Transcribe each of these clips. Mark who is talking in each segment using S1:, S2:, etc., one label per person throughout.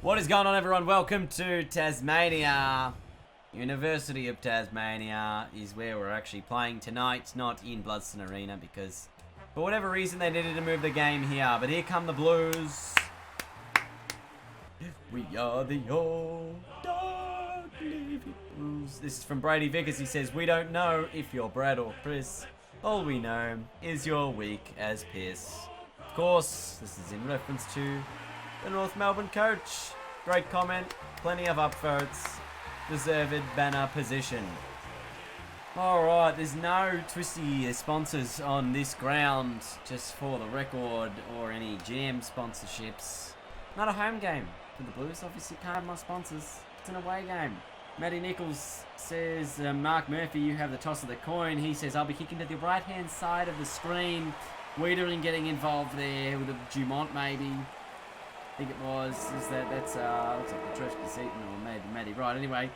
S1: What is going on, everyone? Welcome to Tasmania. University of Tasmania is where we're actually playing tonight, not in Bloodston Arena, because for whatever reason they needed to move the game here. But here come the Blues. We are the old dog living Blues. This is from Brady Vickers. He says, "We don't know if you're Brad or Chris. All we know is you're weak as piss." Of course, this is in reference to the North Melbourne coach. Great comment, plenty of upvotes, deserved banner position. Alright, there's no Twisty sponsors on this ground, just for the record, or any jam sponsorships. Not a home game for the Blues, obviously can't have my sponsors. It's an away game. Matty Nichols says, Mark Murphy, you have the toss of the coin. He says, I'll be kicking to the right hand side of the screen. Wiedering getting involved there with a Dumont maybe. I think it was. That's looks like the Treshky Seaton or maybe Matty Wright. Anyway,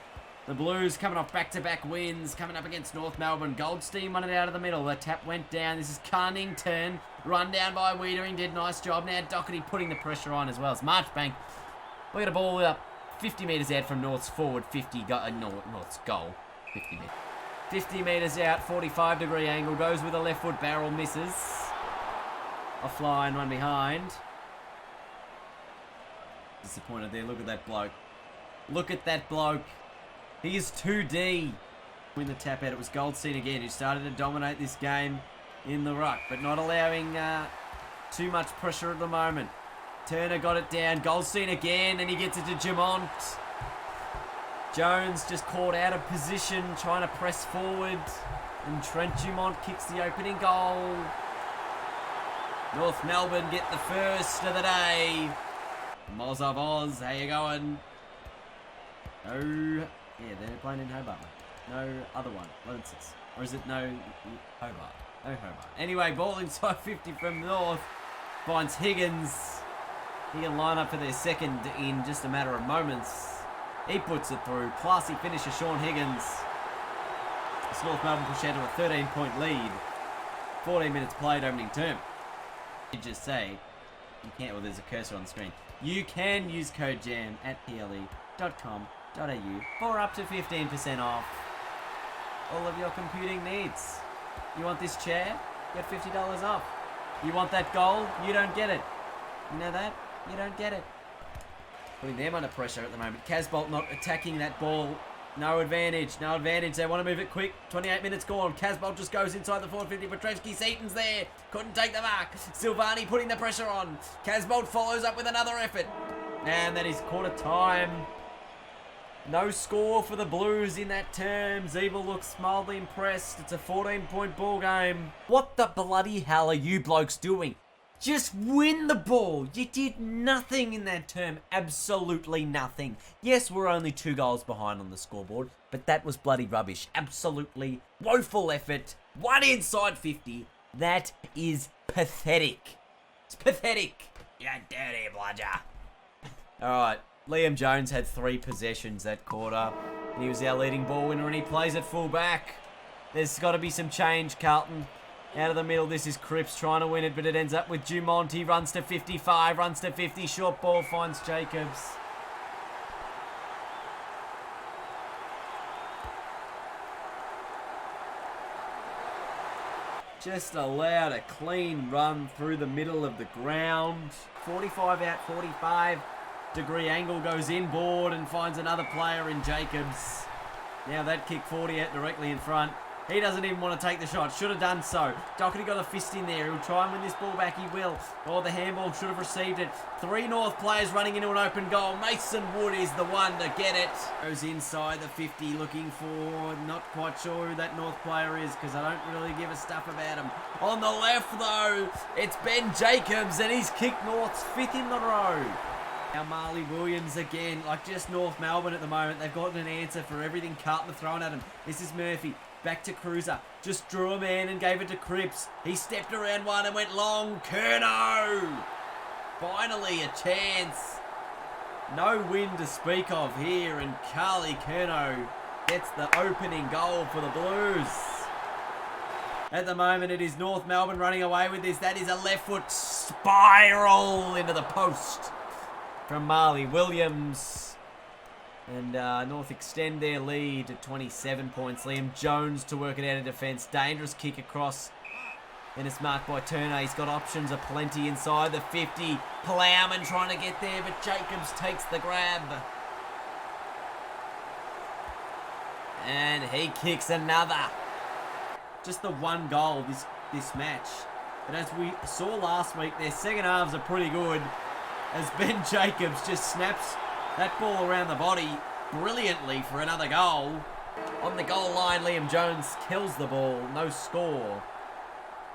S1: the Blues coming off back-to-back wins, coming up against North Melbourne. Goldstein won it out of the middle. The tap went down. This is Cunnington. Run down by Wiedering. Did a nice job. Now Doherty putting the pressure on as well. It's Marchbank. We got a ball up 50 metres out from North's forward. North's goal. 50 metres. 50 metres out. 45-degree angle. Goes with a left foot barrel. Misses. Offline, run behind. Disappointed there. Look at that bloke. Look at that bloke. He is 2D. Win the tap out. It was Goldstein again who started to dominate this game in the ruck, but not allowing too much pressure at the moment. Turner got it down. Goldstein again, and he gets it to Dumont. Jones just caught out of position, trying to press forward, and Trent Dumont kicks the opening goal. North Melbourne get the first of the day. Moz of Oz, how you going? No, yeah, they're playing in Hobart. No other one, Lenses. Or is it no Hobart? No Hobart. Anyway, ball inside 50 from North. Finds Higgins. He can line up for their second in just a matter of moments. He puts it through. Classy finisher, Sean Higgins. It's North Melbourne push out to a 13-point lead. 14 minutes played opening term. You just say, you can't, well, there's a cursor on the screen. You can use code JAM at ple.com.au for up to 15% off all of your computing needs. You want this chair? Get $50 off. You want that goal? You don't get it. You know that? You don't get it. Putting them under pressure at the moment. Casbolt not attacking that ball. No advantage. No advantage. They want to move it quick. 28 minutes gone. Casbolt just goes inside the 450. But Treshky Seaton's there. Couldn't take the mark. Silvani putting the pressure on. Casbolt follows up with another effort. And that is quarter time. No score for the Blues in that term. Zeeble looks mildly impressed. It's a 14-point ball game. What the bloody hell are you blokes doing? Just win the ball. You did nothing in that term. Absolutely nothing. Yes, we're only 2 goals behind on the scoreboard, but that was bloody rubbish. Absolutely woeful effort. 1 inside 50. That is pathetic. It's pathetic. You dirty bludger. Alright, Liam Jones had 3 possessions that quarter. He was our leading ball winner and he plays at full back. There's got to be some change, Carlton. Out of the middle, this is Cripps trying to win it, but it ends up with Dumont. He runs to 55, runs to 50. Short ball finds Jacobs. Just allowed a clean run through the middle of the ground. 45 out, 45-degree angle goes inboard and finds another player in Jacobs. Now that kick 40 out directly in front. He doesn't even want to take the shot. Should have done so. Doherty got a fist in there. He'll try and win this ball back. He will. Oh, the handball should have received it. 3 North players running into an open goal. Mason Wood is the one to get it. Goes inside the 50 looking for... Not quite sure who that North player is because I don't really give a stuff about him. On the left, though, it's Ben Jacobs and he's kicked North's 5th in the row. Now Marley Williams again. Like just North Melbourne at the moment. They've gotten an answer for everything Carlton throwing at him. This is Murphy. Back to Cruiser. Just drew a man and gave it to Cripps. He stepped around one and went long. Curnow! Finally a chance. No win to speak of here, and Carly Curnow gets the opening goal for the Blues. At the moment, it is North Melbourne running away with this. That is a left foot spiral into the post. from Marley Williams. And North extend their lead to 27 points. Liam Jones to work it out of defence. Dangerous kick across. And it's marked by Turner. He's got options aplenty inside the 50. Plowman trying to get there, but Jacobs takes the grab. And he kicks another. Just the one goal this match. But as we saw last week, their second halves are pretty good. As Ben Jacobs just snaps that ball around the body brilliantly for another goal. On the goal line, Liam Jones kills the ball. No score.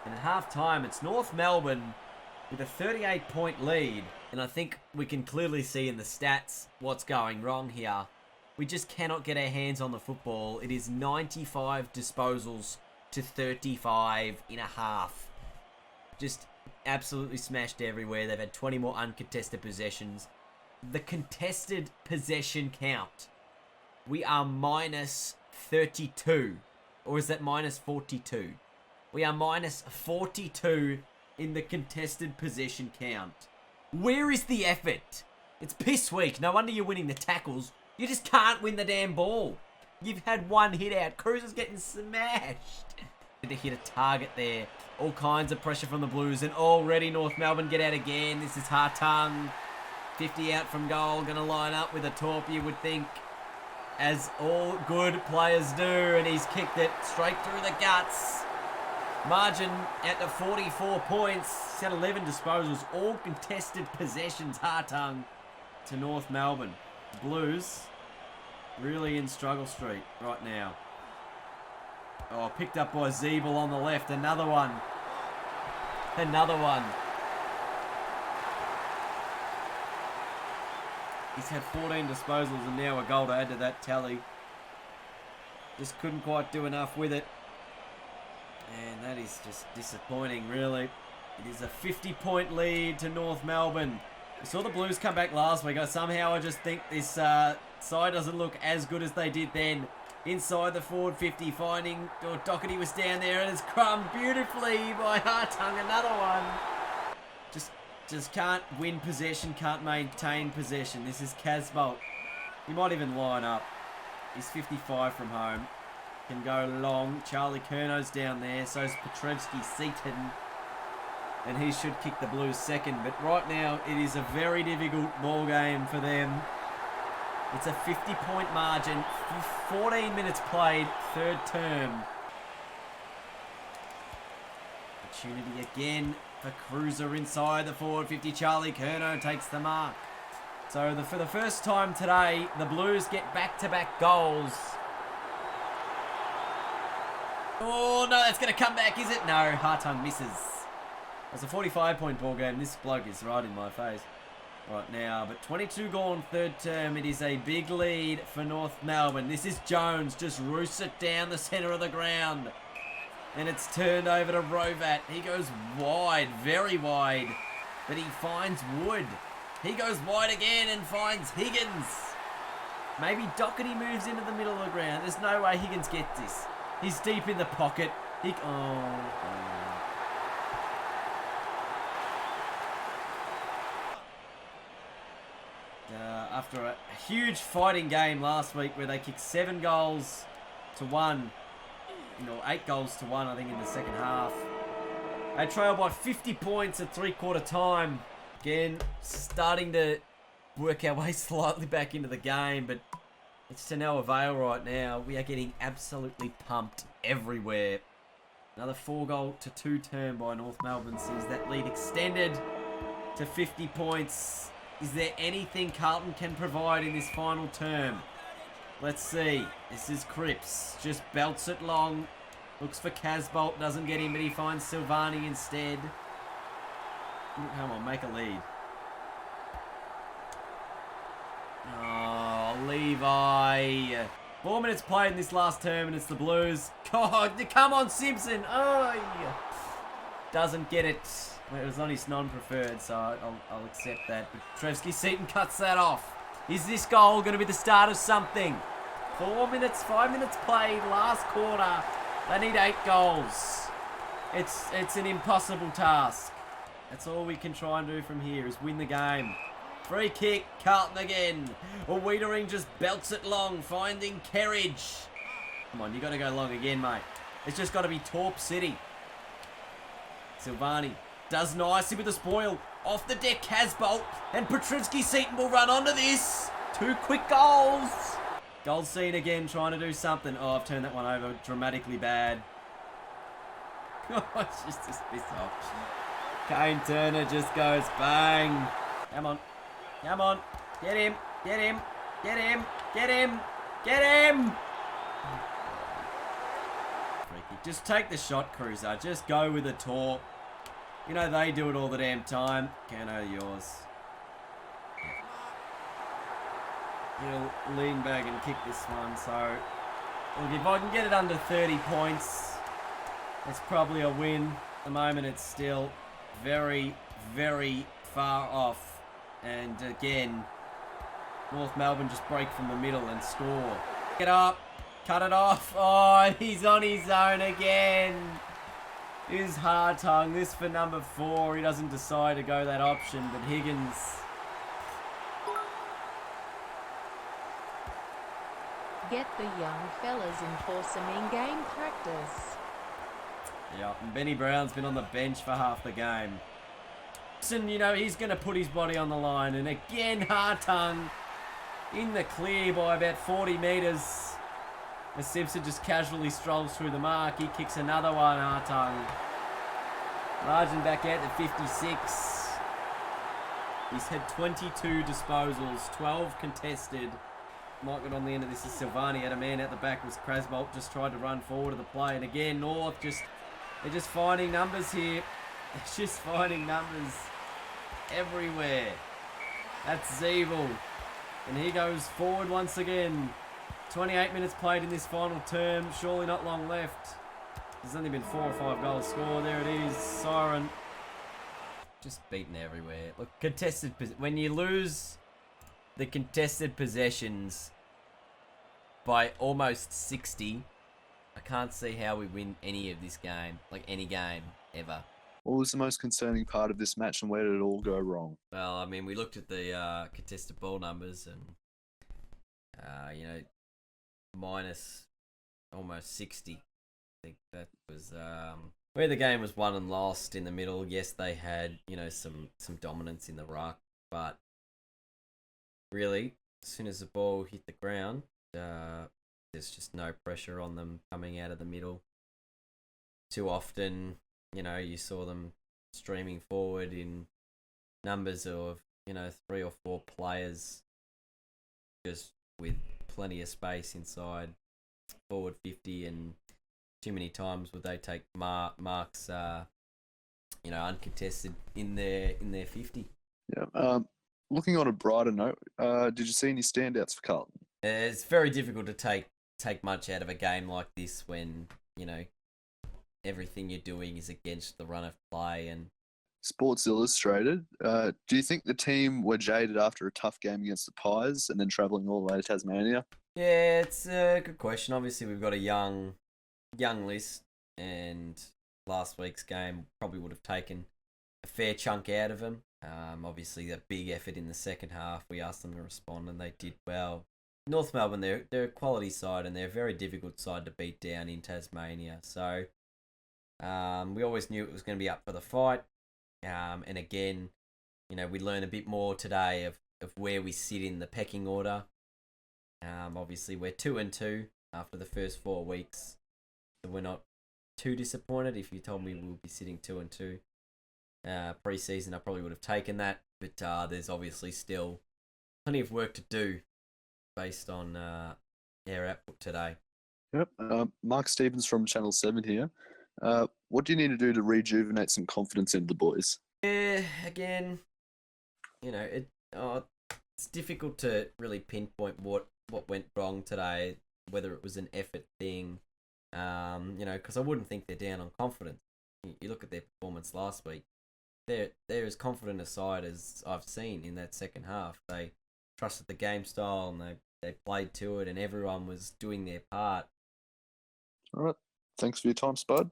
S1: And at half-time, it's North Melbourne with a 38-point lead. And I think we can clearly see in the stats what's going wrong here. We just cannot get our hands on the football. It is 95 disposals to 35 in a half. Just absolutely smashed everywhere. They've had 20 more uncontested possessions. The contested possession count. We are minus 32. Or is that minus 42? We are minus 42 in the contested possession count. Where is the effort? It's piss week. No wonder you're winning the tackles. You just can't win the damn ball. You've had one hit out. Cruiser's getting smashed. To hit a target there. All kinds of pressure from the Blues. And already North Melbourne get out again. This is Hartung. 50 out from goal. Going to line up with a torp, you would think. As all good players do. And he's kicked it straight through the guts. Margin at the 44 points. He's had 11 disposals. All contested possessions. Hartung to North Melbourne. Blues really in struggle street right now. Oh, picked up by Zeeble on the left. Another one. Another one. He's had 14 disposals and now a goal to add to that tally. Just couldn't quite do enough with it. And that is just disappointing, really. It is a 50-point lead to North Melbourne. We saw the Blues come back last week. Somehow I just think this side doesn't look as good as they did then. Inside the forward 50, finding Doherty was down there, and it's crumbed beautifully by Hartung. Another one. Just can't win possession, can't maintain possession. This is Casbolt. He might even line up. He's 55 from home. Can go long. Charlie Curno's down there. So's Petrevsky Seaton. And he should kick the Blues second. But right now, it is a very difficult ball game for them. It's a 50-point margin. 14 minutes played. Third term. Opportunity again for Cruiser inside the forward 50. Charlie Curnow takes the mark. So for the first time today, the Blues get back-to-back goals. Oh, no, that's going to come back, is it? No, Hartung misses. It's a 45-point ball game. This bloke is right in my face right now. But 22 gone third term. It is a big lead for North Melbourne. This is Jones. Just roosts it down the centre of the ground. And it's turned over to Rovat. He goes wide, very wide. But he finds Wood. He goes wide again and finds Higgins. Maybe Doherty moves into the middle of the ground. There's no way Higgins gets this. He's deep in the pocket. After a huge fighting game last week where they kicked 7 goals to 1. 8 goals to 1, I think, in the second half. They trail by 50 points at three-quarter time. Again, starting to work our way slightly back into the game, but it's to no avail right now. We are getting absolutely pumped everywhere. Another 4-goal-to-2 term by North Melbourne sees that lead extended to 50 points. Is there anything Carlton can provide in this final term? Let's see. This is Cripps. Just belts it long. Looks for Casbolt. Doesn't get him, but he finds Silvani instead. Come on, make a lead. Oh, Levi. 4 minutes played in this last term, and it's the Blues. God, come on, Simpson. Oh, doesn't get it. It was on his non-preferred, so I'll accept that. But Trevsky Seaton cuts that off. Is this goal going to be the start of something? 5 minutes played, last quarter. They need 8 goals. It's an impossible task. That's all we can try and do from here is win the game. Free kick, Carlton again. Wiedering just belts it long, finding Kerridge. Come on, you got to go long again, mate. It's just got to be Torp City. Silvani does nicely with the spoil. Off the deck, Casbolt. And Petrovsky-Seton will run onto this. 2 quick goals. Goldstein again trying to do something. Oh, I've turned that one over dramatically bad. Oh, it's just piss off. Kane Turner just goes bang. Come on. Come on. Get him. Get him. Get him. Get him. Get him. Just take the shot, Cruiser. Just go with the talk. You know they do it all the damn time. Cano, yours. He'll lean back and kick this one. So, look, if I can get it under 30 points, it's probably a win. At the moment, it's still very, very far off. And again, North Melbourne just break from the middle and score. Get up. Cut it off. Oh, and he's on his own again. Here's Hartung. This for number 4. He doesn't decide to go that option, but Higgins.
S2: Get the young fellas in for some in-game practice.
S1: Yeah, and Benny Brown's been on the bench for half the game. And, you know, he's going to put his body on the line. And again, Hartung in the clear by about 40 metres. As Simpson just casually strolls through the mark. He kicks another one, Hartung. Margin back out to 56. He's had 22 disposals, 12 contested. Might get on the end of this is Silvani. Had a man out the back, was Krasbolt, just tried to run forward of the play. And again, North they're just finding numbers here. They're just finding numbers everywhere. That's Zeeble. And he goes forward once again. 28 minutes played in this final term. Surely not long left. There's only been 4 or 5 goals scored. There it is. Siren. Just beaten everywhere. Look, contested. When you lose the contested possessions by almost 60, I can't see how we win any of this game. Like any game ever.
S3: What was the most concerning part of this match and where did it all go wrong?
S1: Well, I mean, we looked at the contested ball numbers and, you know, minus almost 60. I think that was where the game was won and lost in the middle. Yes, they had, you know, some dominance in the ruck, but really, as soon as the ball hit the ground, there's just no pressure on them coming out of the middle. Too often, you know, you saw them streaming forward in numbers of, you know, 3 or 4 players just with plenty of space inside forward 50, and too many times would they take marks, you know, uncontested in their 50.
S3: Yeah. Looking on a brighter note, did you see any standouts for Carlton?
S1: It's very difficult to take much out of a game like this when, you know, everything you're doing is against the run of play. And
S3: Sports Illustrated, do you think the team were jaded after a tough game against the Pies and then travelling all the way to Tasmania?
S1: Yeah, it's a good question. Obviously, we've got a young list, and last week's game probably would have taken a fair chunk out of them. Obviously, that big effort in the second half, we asked them to respond, and they did well. North Melbourne, they're a quality side, and they're a very difficult side to beat down in Tasmania. So we always knew it was going to be up for the fight. And again, you know, we learn a bit more today of where we sit in the pecking order. Obviously, we're 2-2 after the first 4 weeks, so we're not too disappointed. If you told me we'll be sitting 2-2 pre-season, I probably would have taken that. But there's obviously still plenty of work to do based on our output today.
S3: Yep. Mark Stevens from Channel 7 here. What do you need to do to rejuvenate some confidence into the boys?
S1: Yeah, again, you know, it's difficult to really pinpoint what went wrong today, whether it was an effort thing, you know, because I wouldn't think they're down on confidence. You look at their performance last week, they're as confident a side as I've seen in that second half. They trusted the game style and they played to it, and everyone was doing their part.
S3: All right. Thanks for your time, Spud.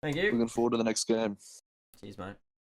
S1: Thank you.
S3: Looking forward to the next game.
S1: Cheers, mate.